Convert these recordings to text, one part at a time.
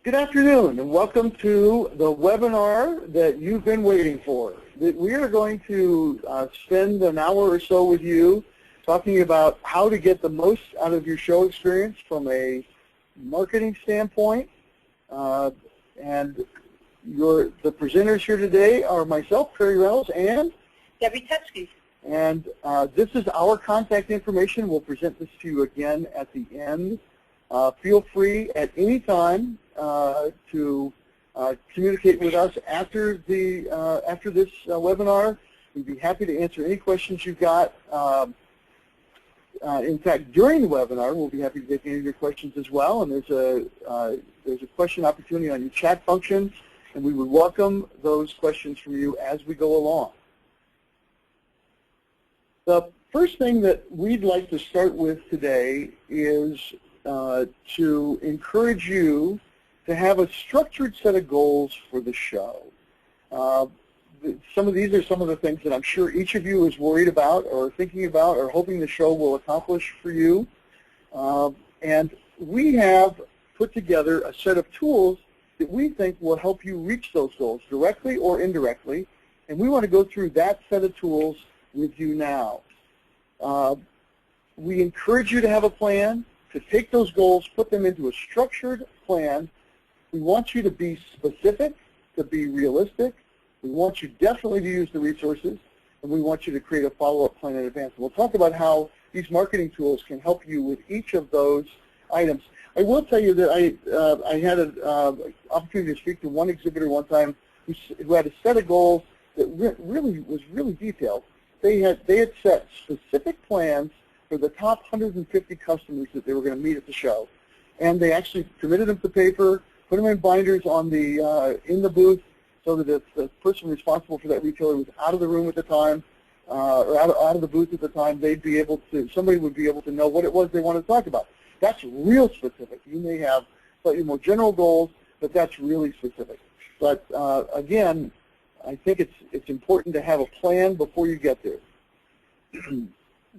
Good afternoon and welcome to the webinar that you've been waiting for. We are going to spend an hour or so with you talking about how to get the most out of your show experience from a marketing standpoint. And the presenters here today are myself, Perry Reynolds, and Debbie Tetsky. And this is our contact information. We'll present this to you again at the end. Feel free at any time to communicate with us after this webinar. We'd be happy to answer any questions you've got. In fact, during the webinar, we'll be happy to take any of your questions as well. And there's a question opportunity on your chat function, and we would welcome those questions from you as we go along. The first thing that we'd like to start with today is to encourage you to have a structured set of goals for the show. Some of these are some of the things that I'm sure each of you is worried about or thinking about or hoping the show will accomplish for you. And we have put together a set of tools that we think will help you reach those goals directly or indirectly. And we want to go through that set of tools with you now. We encourage you to have a plan, to take those goals, put them into a structured plan. We want you to be specific, to be realistic. We want you definitely to use the resources, and we want you to create a follow-up plan in advance. And we'll talk about how these marketing tools can help you with each of those items. I will tell you that I had an opportunity to speak to one exhibitor one time who had a set of goals that was really detailed. They had set specific plans for the top 150 customers that they were going to meet at the show, and they actually committed them to paper, put them in binders on in the booth, so that if the person responsible for that retailer was out of the room at the time, or out of the booth at the time, somebody would be able to know what it was they wanted to talk about. That's real specific. You may have slightly more general goals, but that's really specific. But again, I think it's important to have a plan before you get there.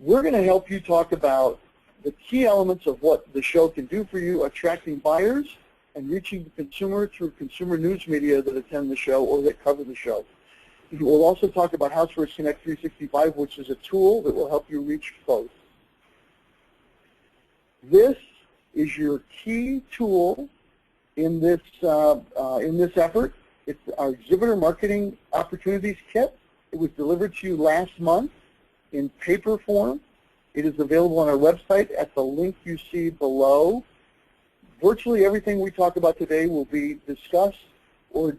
We're going to help you talk about the key elements of what the show can do for you, attracting buyers and reaching the consumer through consumer news media that attend the show or that cover the show. We'll also talk about Housewares Connect 365, which is a tool that will help you reach both. This is your key tool in this effort. It's our Exhibitor Marketing Opportunities Kit. It was delivered to you last month in paper form. It is available on our website at the link you see below. Virtually everything we talk about today will be discussed or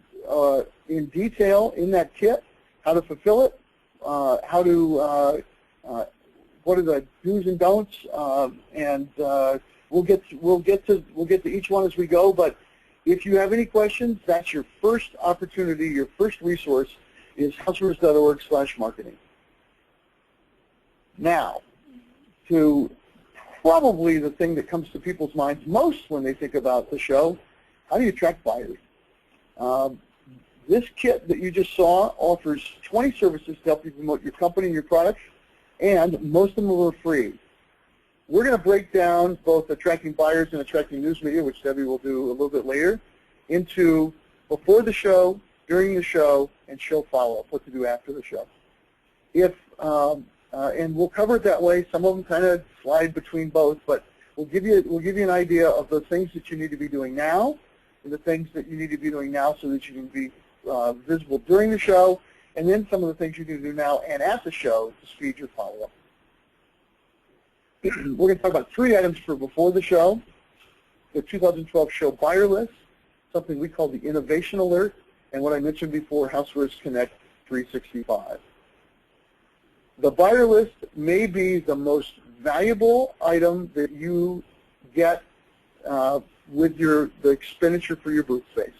in detail in that kit, how to fulfill it, what are the do's and don'ts, and we'll get to each one as we go. But if you have any questions, that's your first opportunity, your first resource is housewares.org/marketing. Now, to probably the thing that comes to people's minds most when they think about the show, how do you attract buyers? This kit that you just saw offers 20 services to help you promote your company and your products, and most of them are free. We're going to break down both attracting buyers and attracting news media, which Debbie will do a little bit later, into before the show, during the show, and show follow-up, what to do after the show. And we'll cover it that way. Some of them kind of slide between both, but we'll give you an idea of the things that you need to be doing now and the things that you need to be doing now so that you can be visible during the show, and then some of the things you need to do now and at the show to speed your follow-up. We're going to talk about 3 items for before the show: the 2012 show buyer list, something we call the innovation alert, and what I mentioned before, Housewares Connect 365. The buyer list may be the most valuable item that you get with the expenditure for your booth space.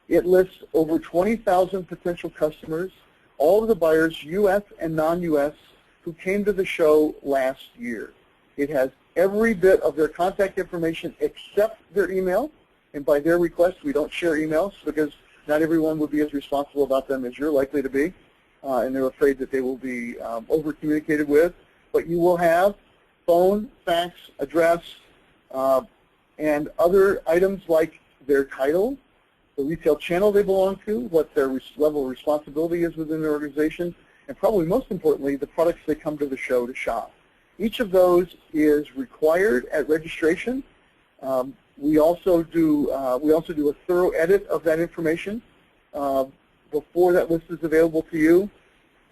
It lists over 20,000 potential customers, all of the buyers, U.S. and non-U.S., who came to the show last year. It has every bit of their contact information except their email, and by their request, we don't share emails because not everyone would be as responsible about them as you're likely to be, and they're afraid that they will be over-communicated with. But you will have phone, fax, address, and other items like their title, the retail channel they belong to, what their level of responsibility is within their organization, and probably most importantly, the products they come to the show to shop. Each of those is required at registration. We also do a thorough edit of that information before that list is available to you.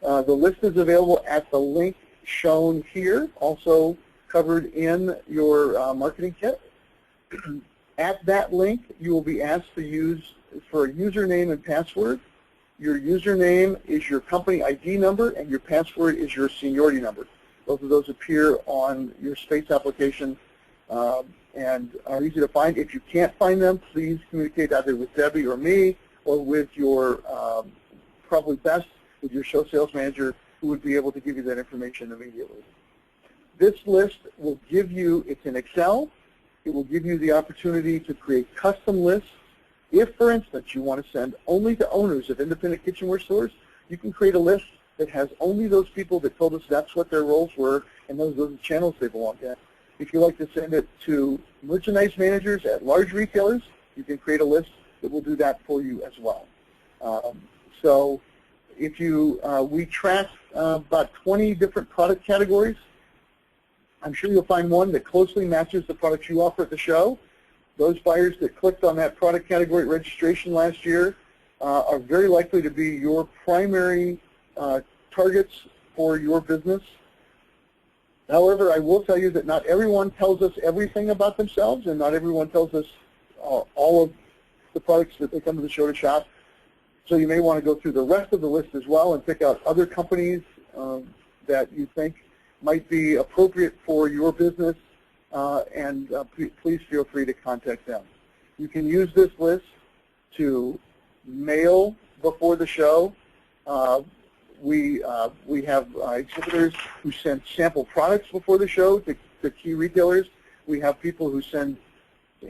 The list is available at the link shown here, also covered in your marketing kit. At that link, you will be asked to use for a username and password. Your username is your company ID number, and your password is your seniority number. Both of those appear on your Space application and are easy to find. If you can't find them, please communicate either with Debbie or me, or with your, probably best, with your show sales manager, who would be able to give you that information immediately. This list will give you, it's in Excel, it will give you the opportunity to create custom lists. If, for instance, you want to send only to owners of independent kitchenware stores, you can create a list that has only those people that told us that's what their roles were and those are the channels they belong to. If you like to send it to merchandise managers at large retailers, you can create a list that will do that for you as well. So if you, we track about 20 different product categories. I'm sure you'll find one that closely matches the products you offer at the show. Those buyers that clicked on that product category at registration last year are very likely to be your primary targets for your business. However, I will tell you that not everyone tells us everything about themselves, and not everyone tells us all of the products that they come to the show to shop. So you may want to go through the rest of the list as well and pick out other companies that you think might be appropriate for your business, and please feel free to contact them. You can use this list to mail before the show. We have exhibitors who send sample products before the show to key retailers. We have people who send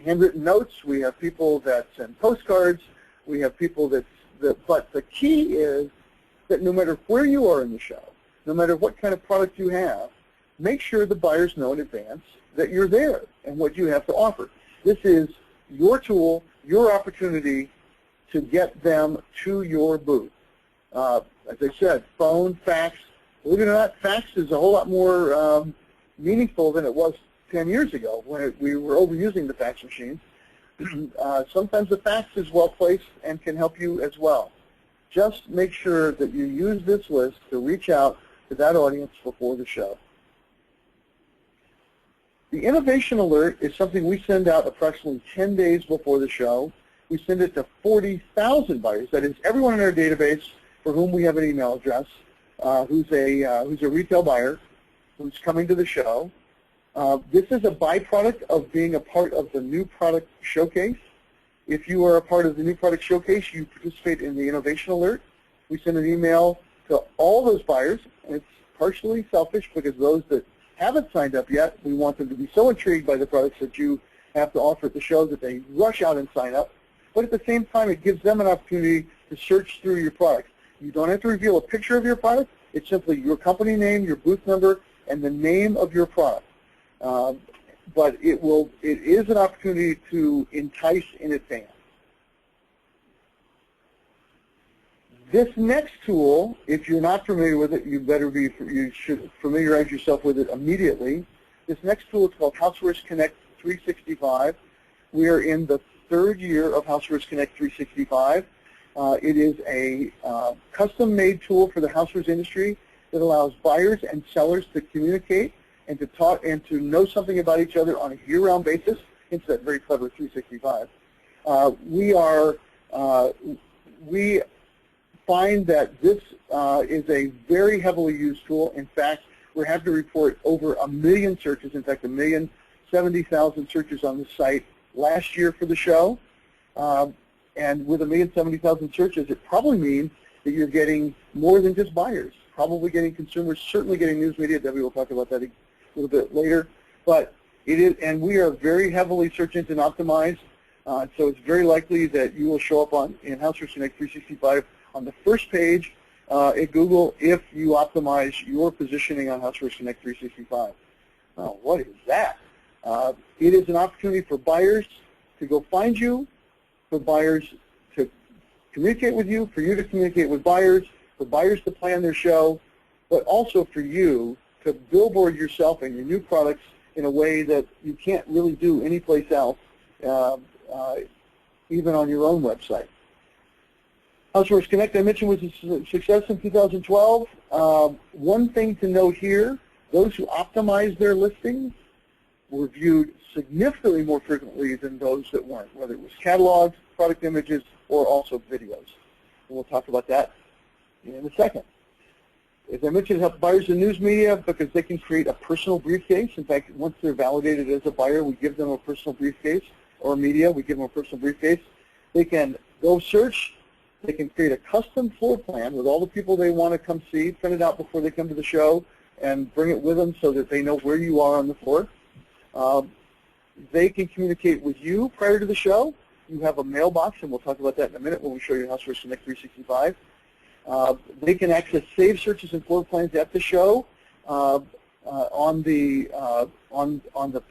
handwritten notes. We have people that send postcards. We have people but the key is that no matter where you are in the show, no matter what kind of product you have, make sure the buyers know in advance that you're there and what you have to offer. This is your tool, your opportunity to get them to your booth. As I said, phone, fax. Believe it or not, fax is a whole lot more meaningful than it was 10 years ago when we were overusing the fax machines. Sometimes the fax is well placed and can help you as well. Just make sure that you use this list to reach out to that audience before the show. The innovation alert is something we send out approximately 10 days before the show. We send it to 40,000 buyers. That is everyone in our database for whom we have an email address, who's a retail buyer who's coming to the show. This is a byproduct of being a part of the new product showcase. If you are a part of the new product showcase, you participate in the innovation alert. We send an email to all those buyers, and it's partially selfish because those that haven't signed up yet, we want them to be so intrigued by the products that you have to offer at the show that they rush out and sign up. But at the same time, it gives them an opportunity to search through your products. You don't have to reveal a picture of your product. It's simply your company name, your booth number, and the name of your product. But it is an opportunity to entice in advance. This next tool, if you're not familiar with it, you should familiarize yourself with it immediately. This next tool is called Housewares Connect 365. We are in the third year of Housewares Connect 365. It is a custom-made tool for the housewares industry that allows buyers and sellers to communicate and to talk and to know something about each other on a year-round basis. Hence that very clever 365. We find that this is a very heavily used tool. In fact, we're happy to report over 1 million searches. In fact, 1,070,000 searches on the site last year for the show. And with 1,070,000 searches, it probably means that you're getting more than just buyers. Probably getting consumers, certainly getting news media. Debbie will talk about that a little bit later. But it is, and we are very heavily search engine optimized. So it's very likely that you will show up in Housewares Connect 365 on the first page at Google if you optimize your positioning on Housewares Connect 365. What is that? It is an opportunity for buyers to go find you for buyers to communicate with you, for you to communicate with buyers, for buyers to plan their show, but also for you to billboard yourself and your new products in a way that you can't really do anyplace else, even on your own website. Housewares Connect, I mentioned, was a success in 2012. One thing to note here, those who optimized their listings were viewed significantly more frequently than those that weren't, whether it was catalogs, product images, or also videos. And we'll talk about that in a second. As I mentioned, it helps buyers in news media because they can create a personal briefcase. In fact, once they're validated as a buyer, we give them a personal briefcase, or media, we give them a personal briefcase. They can go search. They can create a custom floor plan with all the people they want to come see, print it out before they come to the show, and bring it with them so that they know where you are on the floor. They can communicate with you prior to the show. You have a mailbox, and we'll talk about that in a minute when we show you Housewares Connect 365. They can access save searches and floor plans at the show on the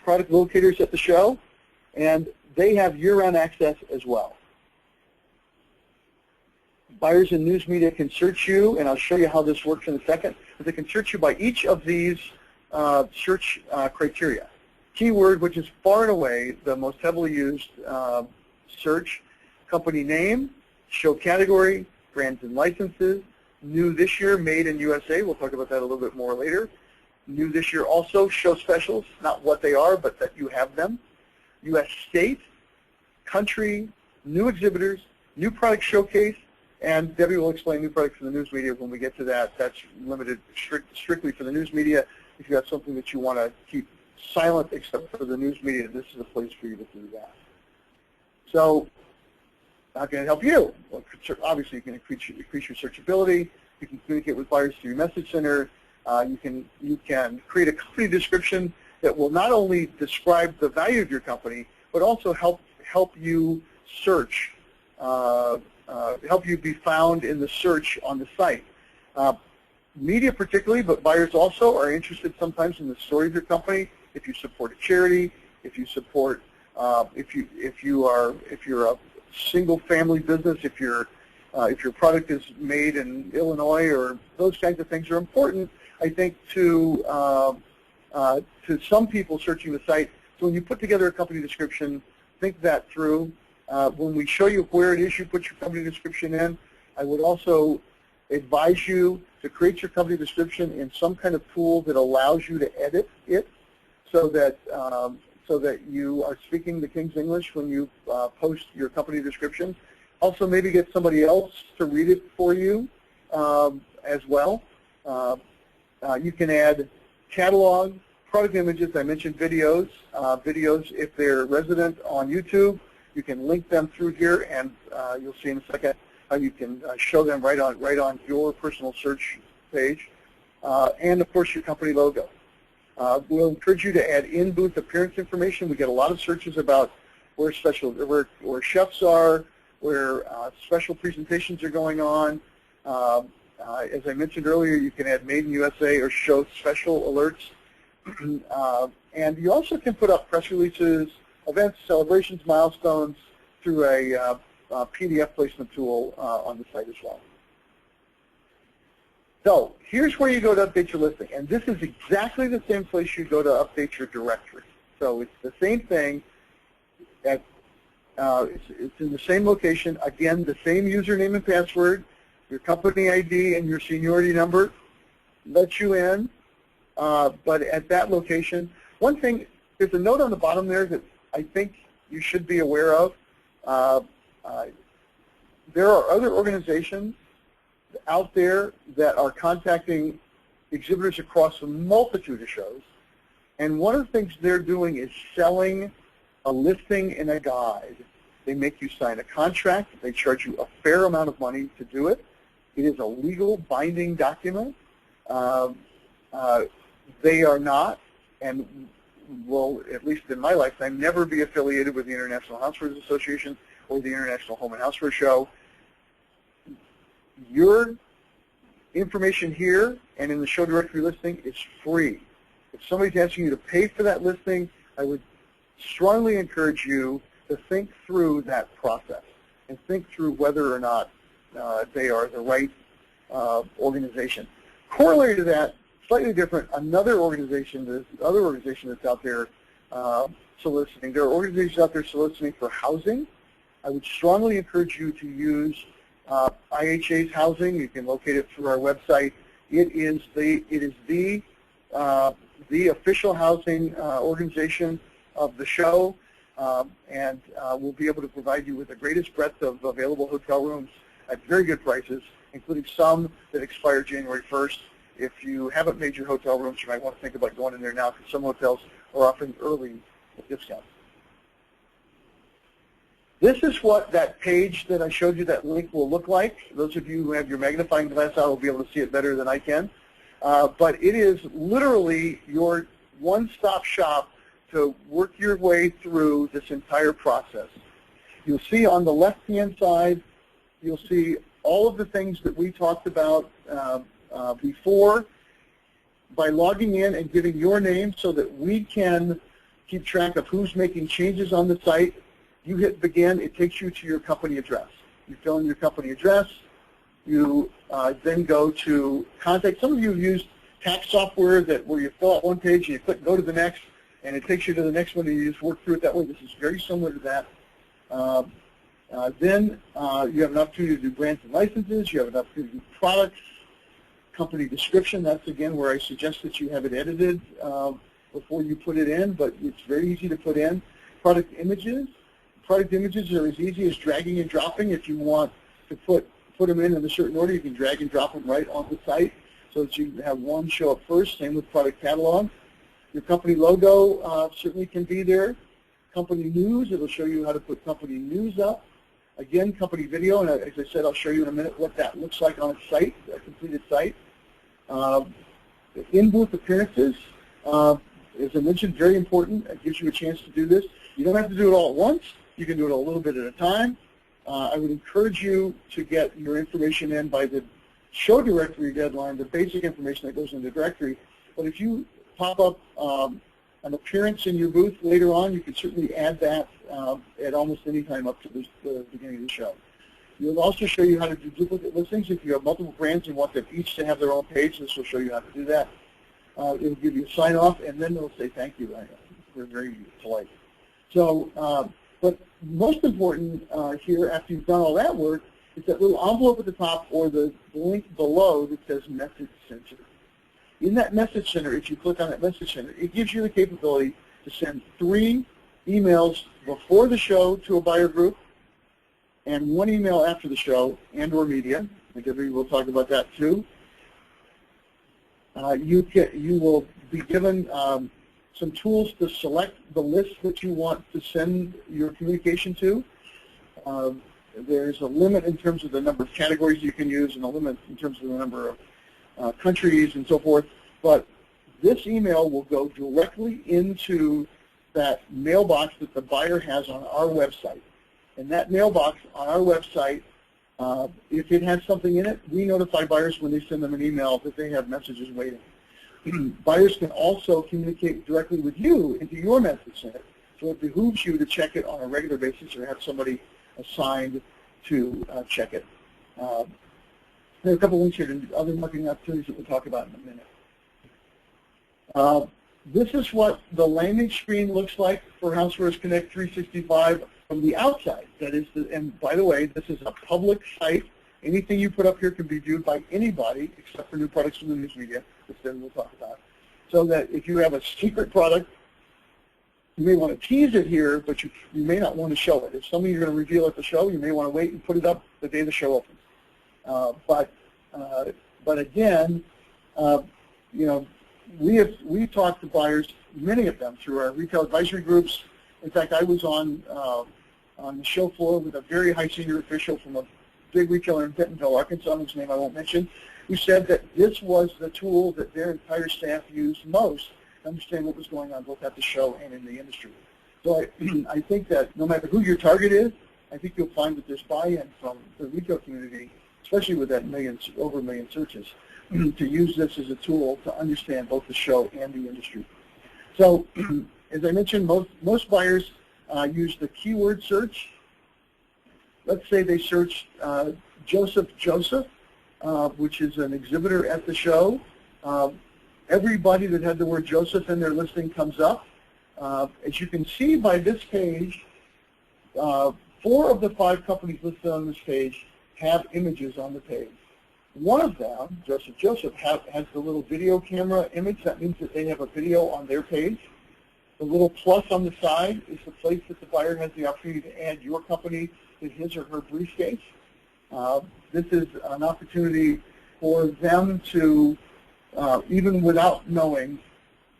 product locators at the show, and they have year-round access as well. Buyers in news media can search you, and I'll show you how this works in a second, but they can search you by each of these search criteria. Keyword, which is far and away the most heavily used search, company name, show category, brands and licenses, new this year, made in USA, we'll talk about that a little bit more later. New this year also, show specials, not what they are, but that you have them. US state, country, new exhibitors, new product showcase, and Debbie will explain new products in the news media when we get to that. That's limited strictly for the news media. If you have something that you want to keep silent except for the news media, this is a place for you to do that. So how can it help you? Well, obviously, you can increase your searchability. You can communicate with buyers through your message center. You can create a company description that will not only describe the value of your company, but also help you search, help you be found in the search on the site. Media particularly, but buyers also are interested sometimes in the story of your company. If you support a charity, if you support, if you're a single-family business, if your product is made in Illinois, or those kinds of things are important, I think, to some people searching the site. So when you put together a company description, think that through. When we show you where it is you put your company description in, I would also advise you to create your company description in some kind of tool that allows you to edit it, so that you are speaking the King's English when you post your company description. Also, maybe get somebody else to read it for you as well. You can add catalog, product images. I mentioned videos. Videos, if they're resident on YouTube, you can link them through here, and you'll see in a second how you can show them right on your personal search page. And of course, your company logo. We'll encourage you to add in-booth appearance information. We get a lot of searches about where chefs are, where special presentations are going on. As I mentioned earlier, you can add Made in USA or show special alerts. And you also can put up press releases, events, celebrations, milestones through a PDF placement tool on the site as well. So here's where you go to update your listing, and this is exactly the same place you go to update your directory. So it's the same thing. It's in the same location. Again, the same username and password, your company ID, and your seniority number lets you in. But at that location, one thing, there's a note on the bottom there that I think you should be aware of. There are other organizations out there that are contacting exhibitors across a multitude of shows, and one of the things they're doing is selling a listing and a guide. They make you sign a contract. They charge you a fair amount of money to do it. It is a legal binding document. They are not, and will, at least in my lifetime, never be affiliated with the International Housewares Association or the International Home and Houseware Show. Your information here and in the show directory listing is free. If somebody's asking you to pay for that listing, I would strongly encourage you to think through that process and think through whether or not they are the right organization. Corollary to that, slightly different, another organization that's out there soliciting. There are organizations out there soliciting for housing. I would strongly encourage you to use IHA's housing. You can locate it through our website. It is the official housing organization of the show, and we'll be able to provide you with the greatest breadth of available hotel rooms at very good prices, including some that expire January 1st. If you haven't made your hotel rooms, you might want to think about going in there now, because some hotels are offering early discounts. This is what that page that I showed you, that link, will look like. Those of you who have your magnifying glass out will be able to see it better than I can. But it is literally your one-stop shop to work your way through this entire process. You'll see on the left-hand side, you'll see all of the things that we talked about before. By logging in and giving your name so that we can keep track of who's making changes on the site, you hit begin, it takes you to your company address. You fill in your company address, you then go to contact. Some of you have used tax software where you fill out one page and you click go to the next, and it takes you to the next one and you just work through it that way. This is very similar to that. Then you have an opportunity to do grants and licenses, you have an opportunity to do products, company description. That's again where I suggest that you have it edited before you put it in, but it's very easy to put in. Product images. Product images are as easy as dragging and dropping. If you want to put them in a certain order, you can drag and drop them right on the site so that you have one show up first. Same with product catalog. Your company logo certainly can be there. Company news, it'll show you how to put company news up. Again, company video, and as I said, I'll show you in a minute what that looks like on a site, a completed site. In-booth appearances, as I mentioned, very important. It gives you a chance to do this. You don't have to do it all at once. You can do it a little bit at a time. I would encourage you to get your information in by the show directory deadline, the basic information that goes in the directory. But if you pop up an appearance in your booth later on, you can certainly add that at almost any time up to the beginning of the show. It'll also show you how to do duplicate listings. If you have multiple brands and want them each to have their own page, this will show you how to do that. It'll give you a sign off, and then it'll say thank you. We're very polite. So, but most important here, after you've done all that work, is that little envelope at the top or the link below that says Message Center. In that Message Center, if you click on that Message Center, it gives you the capability to send 3 emails before the show to a buyer group and 1 email after the show and or media. I think we'll talk about that too. You will be given some tools to select the list that you want to send your communication to. There's a limit in terms of the number of categories you can use and a limit in terms of the number of countries and so forth. But this email will go directly into that mailbox that the buyer has on our website. And that mailbox on our website, if it has something in it, we notify buyers when they send them an email that they have messages waiting. Buyers can also communicate directly with you into your message center. So it behooves you to check it on a regular basis or have somebody assigned to check it. There are a couple links here to other marketing opportunities that we'll talk about in a minute. This is what the landing screen looks like for Housewares Connect 365 from the outside. That is, and by the way, this is a public site. Anything you put up here can be viewed by anybody except for new products from the news media, which then we'll talk about. So that if you have a secret product, you may want to tease it here, but you may not want to show it. If something you're going to reveal at the show, you may want to wait and put it up the day the show opens. But again, you know, we've talked to buyers, many of them, through our retail advisory groups. In fact, I was on the show floor with a very high senior official from a big retailer in Bentonville, Arkansas, whose name I won't mention, who said that this was the tool that their entire staff used most to understand what was going on both at the show and in the industry. So I think that no matter who your target is, I think you'll find that there's buy-in from the retail community, especially with that over 1 million searches, to use this as a tool to understand both the show and the industry. So as I mentioned, most buyers use the keyword search. Let's say they searched Joseph, which is an exhibitor at the show. Everybody that had the word Joseph in their listing comes up. As you can see by this page, 4 of the 5 companies listed on this page have images on the page. One of them, Joseph, has the little video camera image. That means that they have a video on their page. The little plus on the side is the place that the buyer has the opportunity to add your company to his or her briefcase. This is an opportunity for them to, even without knowing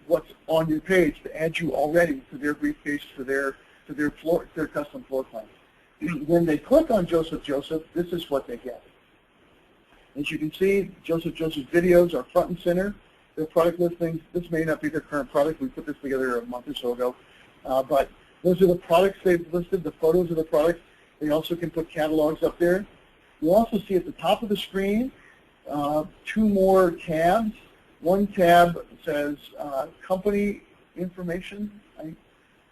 what's on your page, to add you already to their briefcase, to their custom floor plan. When they click on Joseph, this is what they get. As you can see, Joseph's videos are front and center. Their product listings, this may not be their current product. We put this together a month or so ago. But those are the products they've listed, the photos of the products. They also can put catalogs up there. You'll also see at the top of the screen 2 more tabs. One tab says company information,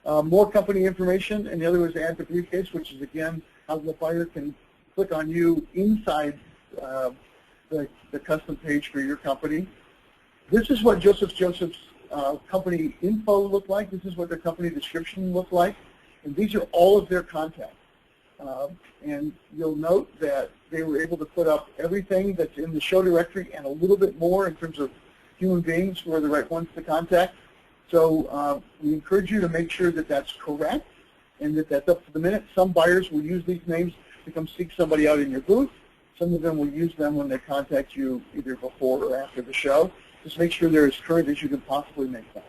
more company information, and the other is add to briefcase, which is, again, how the buyer can click on you inside the custom page for your company. This is what Joseph's company info looked like. This is what their company description looked like. And these are all of their contacts. And you'll note that they were able to put up everything that's in the show directory and a little bit more in terms of human beings who are the right ones to contact. So we encourage you to make sure that that's correct and that that's up to the minute. Some buyers will use these names to come seek somebody out in your booth. Some of them will use them when they contact you either before or after the show. Just make sure they're as current as you can possibly make them.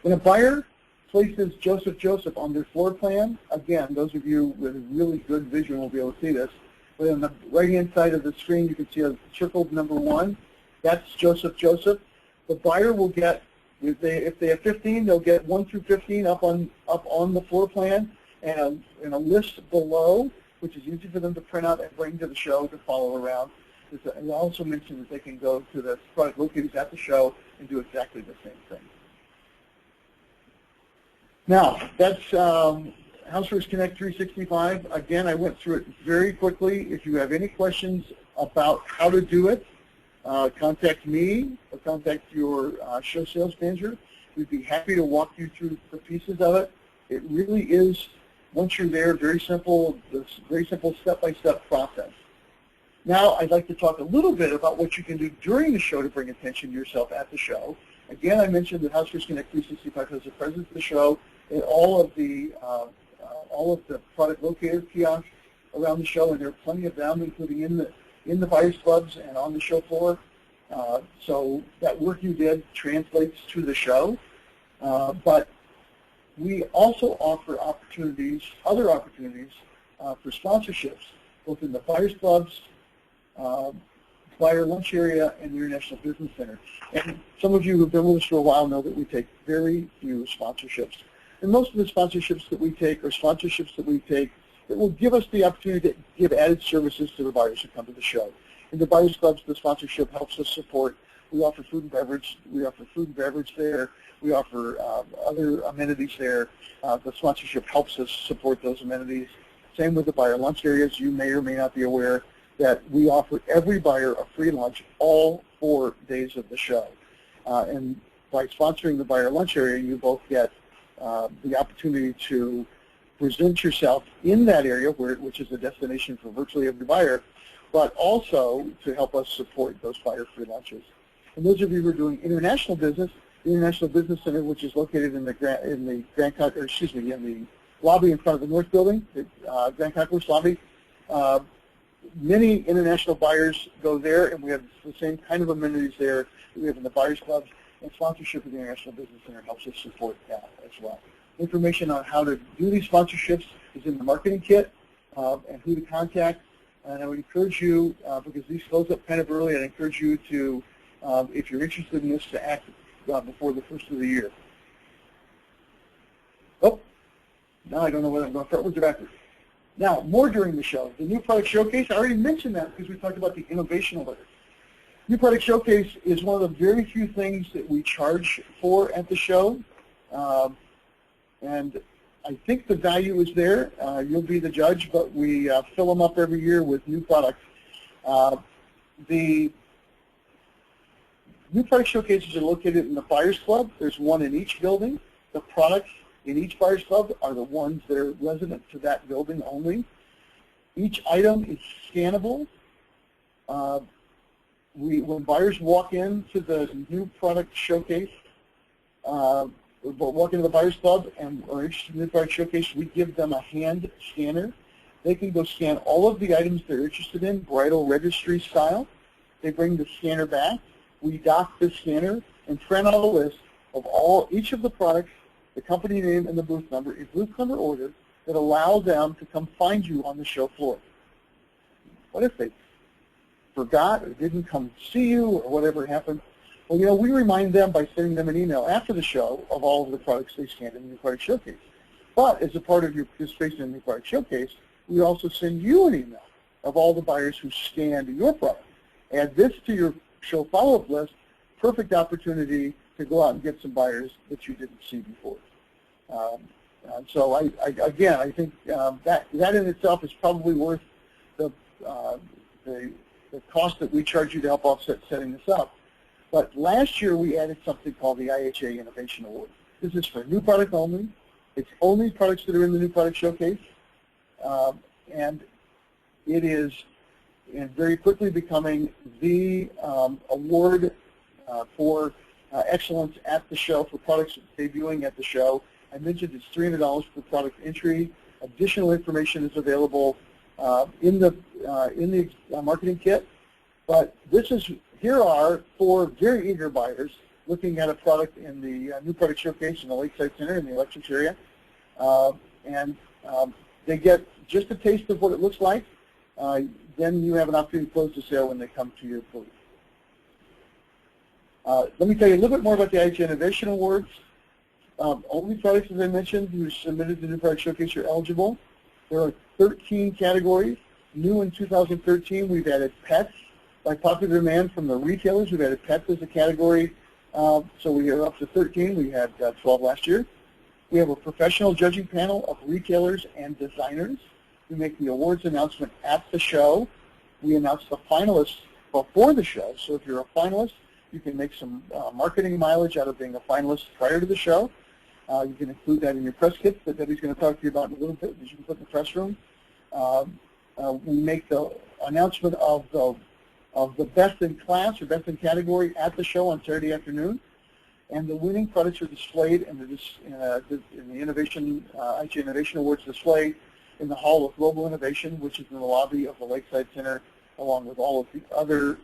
When a buyer places Joseph on their floor plan, again, those of you with a really good vision will be able to see this, but on the right-hand side of the screen you can see a circled number 1. That's Joseph. The buyer will get, if they have 15, they'll get 1 through 15 up on the floor plan, and a list below, which is easy for them to print out and bring to the show to follow around. And I also mentioned that they can go to the product locators at the show and do exactly the same thing. Now, that's Housewares Connect 365. Again, I went through it very quickly. If you have any questions about how to do it, contact me or contact your show sales manager. We'd be happy to walk you through the pieces of it. It really is, once you're there, very simple step-by-step process. Now I'd like to talk a little bit about what you can do during the show to bring attention to yourself at the show. Again, I mentioned that Housewares Connect 365 has a presence at the show in all of the product locator kiosks around the show, and there are plenty of them, including in the buyers clubs and on the show floor. So that work you did translates to the show. But we also offer other opportunities for sponsorships, both in the buyers clubs, buyer lunch area, and the International Business Center. And some of you who have been with us for a while know that we take very few sponsorships. And most of the sponsorships that we take are sponsorships that we take that will give us the opportunity to give added services to the buyers who come to the show. In the buyers clubs, the sponsorship helps us support. We offer food and beverage. We offer food and beverage there. We offer other amenities there. The sponsorship helps us support those amenities. Same with the buyer lunch areas. You may or may not be aware that we offer every buyer a free lunch all 4 days of the show. And by sponsoring the buyer lunch area, you both get the opportunity to present yourself in that area, which is a destination for virtually every buyer, but also to help us support those buyer free lunches. And those of you who are doing international business, the International Business Center, which is located in the lobby in front of the North Building, the Grand Concourse lobby. Many international buyers go there, and we have the same kind of amenities there that we have in the buyers clubs, and sponsorship of the International Business Center helps us support that as well. Information on how to do these sponsorships is in the marketing kit, and who to contact. And I would encourage you, because these close up kind of early, I'd encourage you to, if you're interested in this, to act before the first of the year. Oh, now I don't know whether I'm going forwards or backwards. Now, more during the show. The New Product Showcase, I already mentioned that because we talked about the innovation alert. New Product Showcase is one of the very few things that we charge for at the show. and I think the value is there. You'll be the judge, but we fill them up every year with new products. The new product showcases are located in the Buyers Club. There's one in each building. The products in each Buyers Club are the ones that are resident to that building only. Each item is scannable. When buyers walk into the new product showcase, walk into the Buyers Club and are interested in the new product showcase, we give them a hand scanner. They can go scan all of the items they're interested in, bridal registry style. They bring the scanner back. We dock the scanner and print out a list of each of the products, the company name and the booth number, a booth number order that allow them to come find you on the show floor. What if they forgot or didn't come see you or whatever happened? Well, we remind them by sending them an email after the show of all of the products they scanned in the New Product Showcase. But as a part of your participation in the New Product Showcase, we also send you an email of all the buyers who scanned your product. Add this to your show follow-up list, perfect opportunity to go out and get some buyers that you didn't see before. So I think that in itself is probably worth the cost that we charge you to help offset setting this up. But last year we added something called the IHA Innovation Award. This is for new product only. It's only products that are in the New Product Showcase. And it is very quickly becoming the award for excellence at the show for products debuting at the show. I mentioned it's $300 for product entry. Additional information is available in the marketing kit. But here are 4 very eager buyers looking at a product in the New Product Showcase in the Lakeside Center in the Electrics area. They get just a taste of what it looks like. Then you have an opportunity to close the sale when they come to your booth. Let me tell you a little bit more about the IHA Innovation Awards. Only products, as I mentioned, who submitted the New Product Showcase are eligible. There are 13 categories. New in 2013, we've added pets. By popular demand from the retailers, we've added pets as a category. So we are up to 13. We had 12 last year. We have a professional judging panel of retailers and designers. We make the awards announcement at the show. We announce the finalists before the show. So if you're a finalist, you can make some marketing mileage out of being a finalist prior to the show. You can include that in your press kits that Debbie's going to talk to you about in a little bit, that you can put in the press room. We make the announcement of the best in class or best in category at the show on Saturday afternoon. And the winning products are displayed in the IHA Innovation Awards display in the Hall of Global Innovation, which is in the lobby of the Lakeside Center, along with all of the other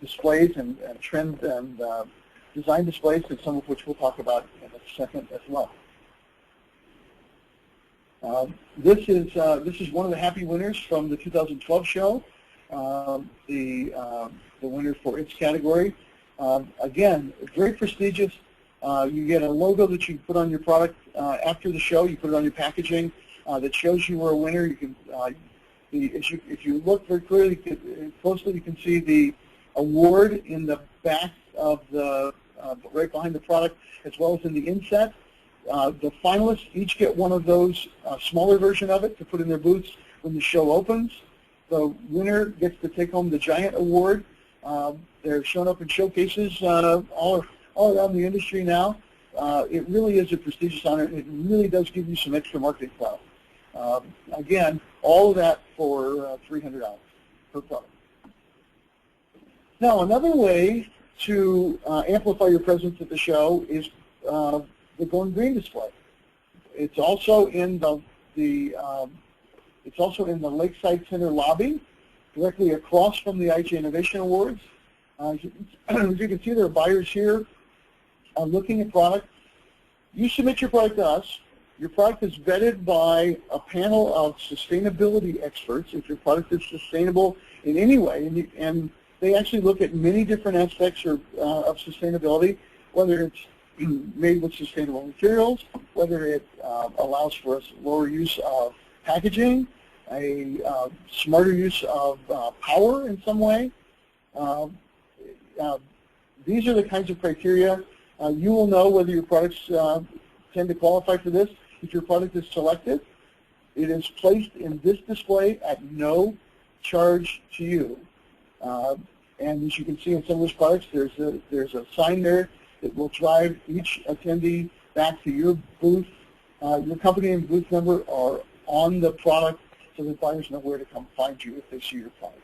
displays and trend and design displays, and some of which we'll talk about in a second as well. This is one of the happy winners from the 2012 show. The winner for its category. Again, very prestigious. You get a logo that you put on your product after the show. You put it on your packaging that shows you were a winner. You can, if you look very closely, you can see the award in the back of the right behind the product, as well as in the inset. The finalists each get one of those smaller version of it to put in their booths when the show opens. The winner gets to take home the giant award. They're shown up in showcases all around the industry now. It really is a prestigious honor. It really does give you some extra marketing clout. Again, all of that for $300 per product. Now, another way to amplify your presence at the show is the Going Green display. It's also in the Lakeside Center lobby, directly across from the IHA Innovation Awards. As you can see, there are buyers here looking at product. You submit your product to us. Your product is vetted by a panel of sustainability experts, if your product is sustainable in any way, and they actually look at many different aspects of sustainability, whether it's made with sustainable materials, whether it allows for lower use of packaging, a smarter use of power in some way. These are the kinds of criteria. You will know whether your products tend to qualify for this. If your product is selected, it is placed in this display at no charge to you. And as you can see in some of those products, there's a sign there that will drive each attendee back to your booth. Your company and booth number are on the product so that buyers know where to come find you if they see your product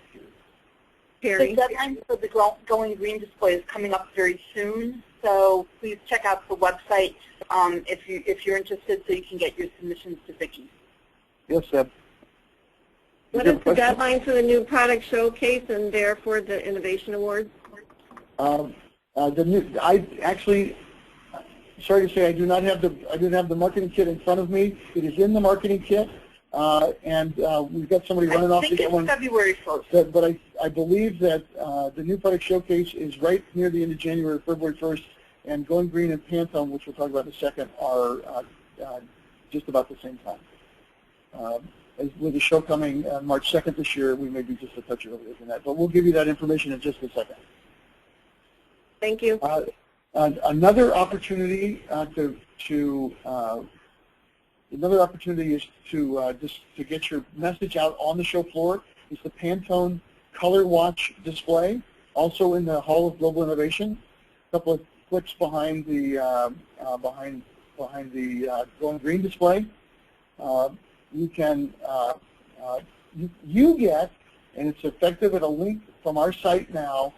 here. The deadline for the Going Green display is coming up very soon, so please check out the website if you're interested so you can get your submissions to Vicki. Yes, Deb. What is the deadline for the new product showcase and therefore the Innovation Awards? Sorry to say, I do not have the marketing kit in front of me. It is in the marketing kit, and we've got somebody running off to get one. I think it's February 1st. But I believe that the new product showcase is right near the end of January, February 1st, and Going Green and Pantone, which we'll talk about in a second, are just about the same time. With the show coming March 2nd this year, we may be just a touch earlier than that, but we'll give you that information in just a second. Thank you. Another opportunity is to get your message out on the show floor is the Pantone Color Watch display, also in the Hall of Global Innovation. A couple of clicks behind the Going Green display. You can you get, and it's effective at a link from our site now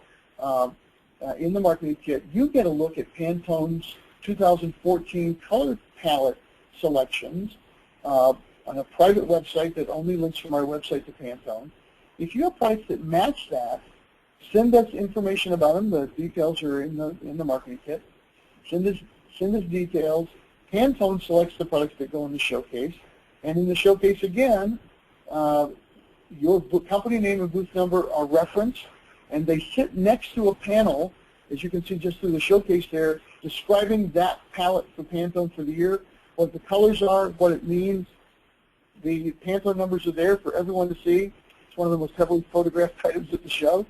in the marketing kit, you get a look at Pantone's 2014 color palette selections on a private website that only links from our website to Pantone. If you have products that match that, send us information about them. The details are in the marketing kit. Send us details. Pantone selects the products that go in the showcase. And in the showcase again, your company name and booth number are referenced, and they sit next to a panel, as you can see just through the showcase there, describing that palette for Pantone for the year, what the colors are, what it means. The Pantone numbers are there for everyone to see. It's one of the most heavily photographed items at the show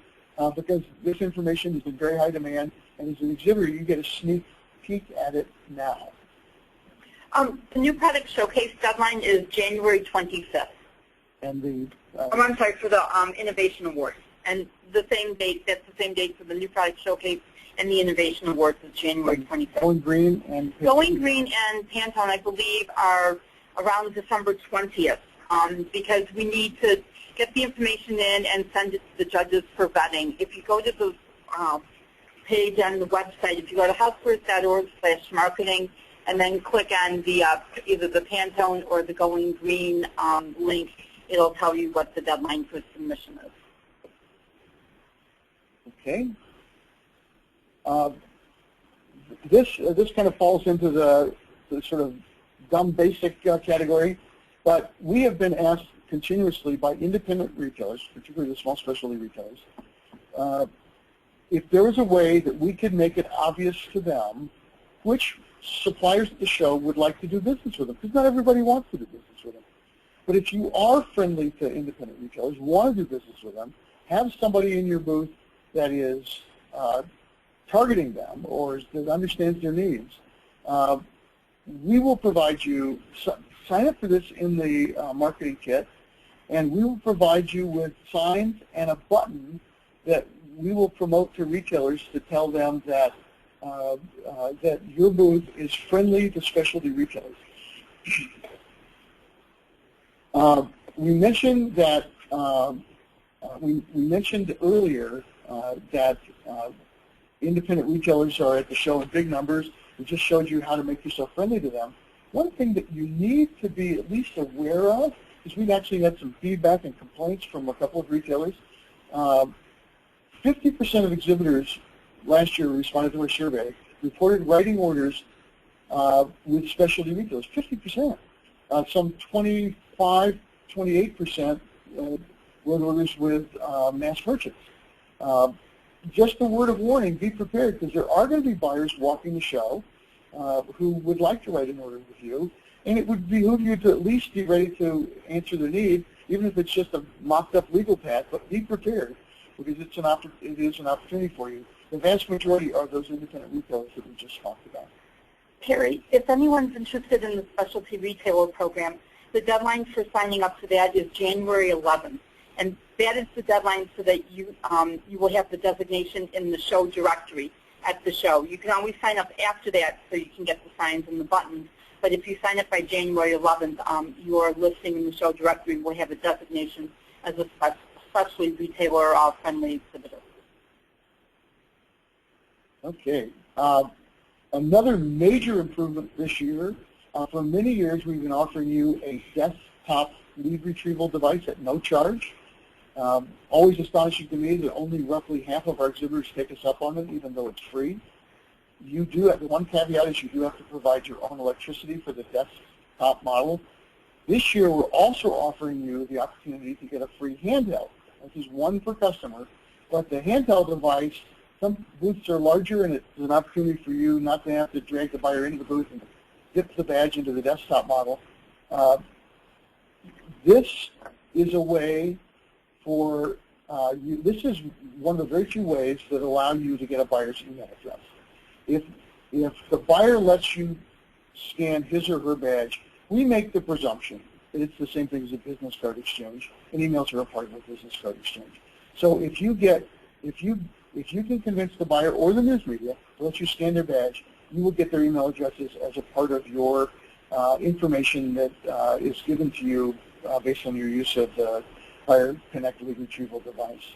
because this information is in very high demand, and as an exhibitor, you get a sneak peek at it now. The new product showcase deadline is January 25th. And the I'm sorry, for the Innovation Awards. And the same date, that's the same date for the new product showcase and the Innovation Awards is January 25th. Going Green and Going Green and Pantone, I believe, are around December 20th because we need to get the information in and send it to the judges for vetting. If you go to the page on the website, if you go to housefirst.org/marketing, and then click on the either the Pantone or the Going Green link, it'll tell you what the deadline for submission is. Okay. This kind of falls into the sort of dumb basic category, but we have been asked continuously by independent retailers, particularly the small specialty retailers, if there was a way that we could make it obvious to them which suppliers at the show would like to do business with them, because not everybody wants to do business with them. But if you are friendly to independent retailers, want to do business with them, have somebody in your booth that is targeting them or that understands their needs, we will provide you, sign up for this in the marketing kit, and we will provide you with signs and a button that we will promote to retailers to tell them that that your booth is friendly to specialty retailers. We mentioned that we mentioned earlier that independent retailers are at the show in big numbers. We just showed you how to make yourself friendly to them. One thing that you need to be at least aware of is we've actually had some feedback and complaints from a couple of retailers. 50% of exhibitors last year responded to our survey, reported writing orders with specialty retailers, 50%. Some 25, 28% wrote orders with mass merchants. Just a word of warning, be prepared, because there are going to be buyers walking the show who would like to write an order with you, and it would behoove you to at least be ready to answer their need, even if it's just a mocked-up legal pad, but be prepared, because it is an opportunity for you. The vast majority are those independent retailers that we just talked about. Terry. If anyone's interested in the specialty retailer program, the deadline for signing up for that is January 11th. And that is the deadline so that you will have the designation in the show directory at the show. You can always sign up after that so you can get the signs and the buttons. But if you sign up by January 11th, your listing in the show directory will have a designation as a specialty retailer or friendly exhibitor. Okay. Another major improvement this year, for many years we've been offering you a desktop lead retrieval device at no charge. Always astonishing to me that only roughly half of our exhibitors take us up on it, even though it's free. You do have, the one caveat is you do have to provide your own electricity for the desktop model. This year we're also offering you the opportunity to get a free handheld. This is one per customer, but the handheld device, some booths are larger, and it's an opportunity for you not to have to drag the buyer into the booth and dip the badge into the desktop model. This is a way for you. This is one of the very few ways that allow you to get a buyer's email address. If the buyer lets you scan his or her badge, we make the presumption that it's the same thing as a business card exchange, and emails are a part of a business card exchange. So if you can convince the buyer or the news media to let you scan their badge, you will get their email addresses as a part of your information that is given to you based on your use of the Buyer Connect lead retrieval device.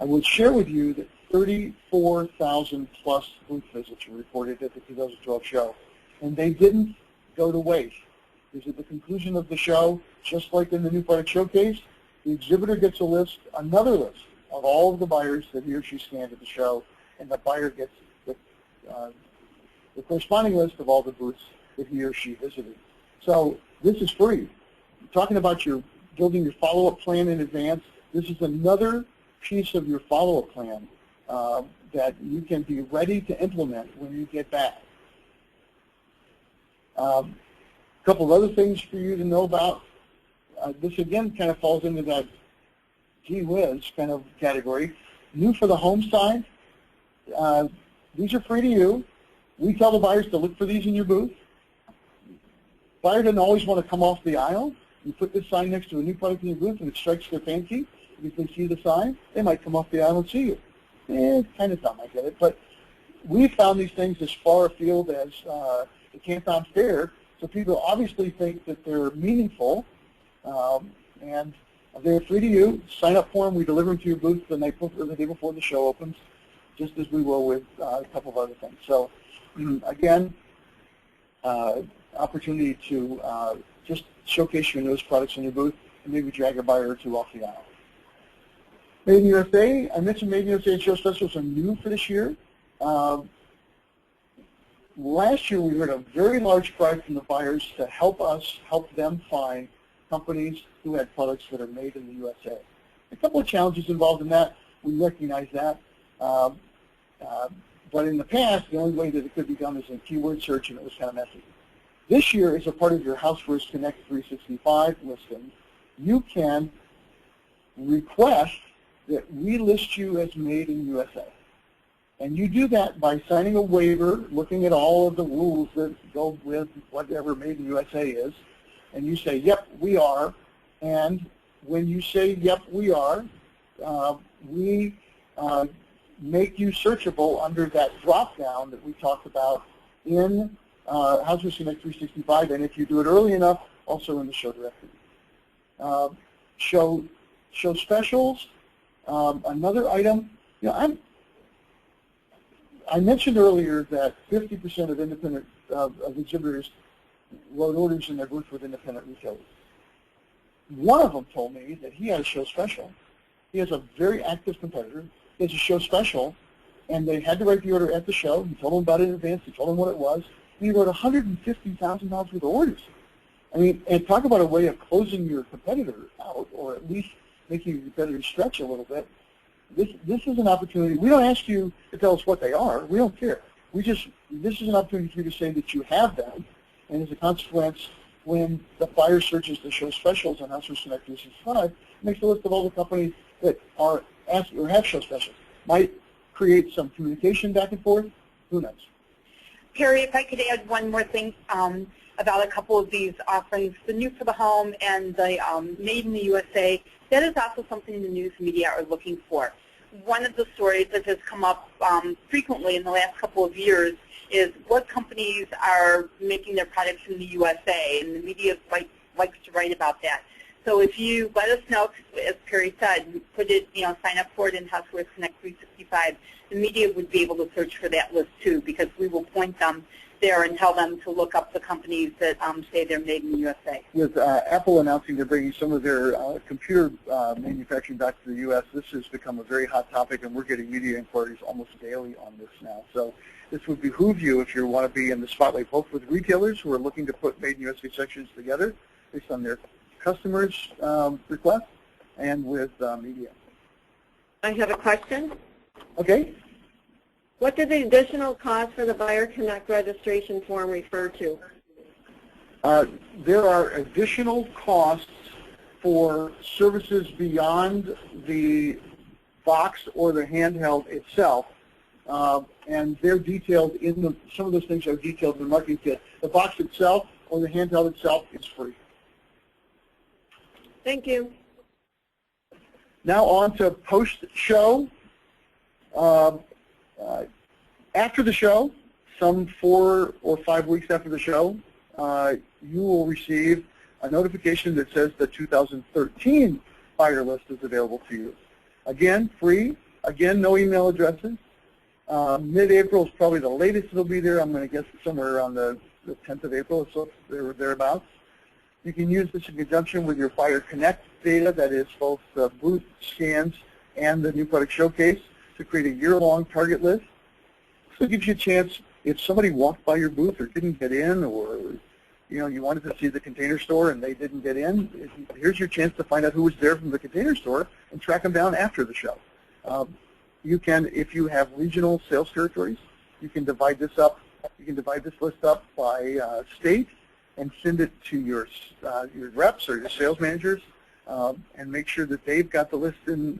I would share with you that 34,000 plus booth visits were reported at the 2012 show, and they didn't go to waste. Because at the conclusion of the show, just like in the New Product Showcase, the exhibitor gets another list of all of the buyers that he or she scanned at the show, and the buyer gets the corresponding list of all the booths that he or she visited. So this is free. Talking about building your follow-up plan in advance, this is another piece of your follow-up plan that you can be ready to implement when you get back. A couple of other things for you to know about. This again kind of falls into that gee whiz kind of category. New for the home side, these are free to you. We tell the buyers to look for these in your booth. Buyer doesn't always want to come off the aisle. You put this sign next to a new product in your booth and it strikes their fancy. If they see the sign, they might come off the aisle and see you. It's kind of dumb, I get it. But we found these things as far afield as the Canton Fair, so people obviously think that they're meaningful, and they're free to you. Sign up for them. We deliver them to your booth the day before the show opens, just as we will with a couple of other things. So, again, opportunity to just showcase your newest products in your booth and maybe drag a buyer or two off the aisle. Made in USA, I mentioned Made in USA show specials are new for this year. Last year we heard a very large cry from the buyers to help them find companies who had products that are made in the USA. A couple of challenges involved in that. We recognize that. But in the past, the only way that it could be done is in keyword search, and it was kind of messy. This year, as a part of your Housewares Connect 365 listing, you can request that we list you as made in USA. And you do that by signing a waiver, looking at all of the rules that go with whatever made in USA is, and you say, yep, we are. And when you say, yep, we are, we make you searchable under that drop-down that we talked about in Housewares Connect 365, and if you do it early enough, also in the show directory. Show specials, another item. You know, I mentioned earlier that 50% of independent of exhibitors wrote orders in their booth with independent retailers. One of them told me that he had a show special. He has a very active competitor. He has a show special, and they had to write the order at the show. He told them about it in advance. He told them what it was. And he wrote $150,000 worth of orders. I mean, and talk about a way of closing your competitor out, or at least making your competitor stretch a little bit. This is an opportunity. We don't ask you to tell us what they are. We don't care. This is an opportunity for you to say that you have them, and as a consequence, when the buyer searches the show specials on Housewares Connect 365, it makes a list of all the companies that are or have show specials. Might create some communication back and forth. Who knows? Perry, if I could add one more thing about a couple of these offerings, the New for the Home and the Made in the USA, that is also something the news media are looking for. One of the stories that has come up frequently in the last couple of years is what companies are making their products in the USA, and the media likes to write about that. So if you let us know, as Perry said, put it, sign up for it in Housewares Connect 365, the media would be able to search for that list too, because we will point them there and tell them to look up the companies that say they're made in the USA. With Apple announcing they're bringing some of their computer manufacturing back to the U.S., this has become a very hot topic, and we're getting media inquiries almost daily on this now. So this would behoove you if you want to be in the spotlight, both with retailers who are looking to put Made in USA sections together based on their customers' requests, and with media. I have a question. Okay. What did the additional cost for the Buyer Connect registration form refer to? There are additional costs for services beyond the box or the handheld itself, and they're detailed in the, some of those things are detailed in the marketing kit. The box itself or the handheld itself is free. Thank you. Now on to post-show. After the show, some 4 or 5 weeks after the show, you will receive a notification that says the 2013 buyer list is available to you. Again, free. Again, no email addresses. Mid-April is probably the latest it'll be there. I'm going to guess somewhere around the 10th of April, so thereabouts. You can use this in conjunction with your Buyer Connect data, that is both the booth scans and the new product showcase, to create a year-long target list. So it gives you a chance, if somebody walked by your booth or didn't get in, or you wanted to see the Container Store and they didn't get in, here's your chance to find out who was there from the Container Store and track them down after the show. You can, if you have regional sales territories, you can divide this up. You can divide this list up by state and send it to your reps or your sales managers, and make sure that they've got the list in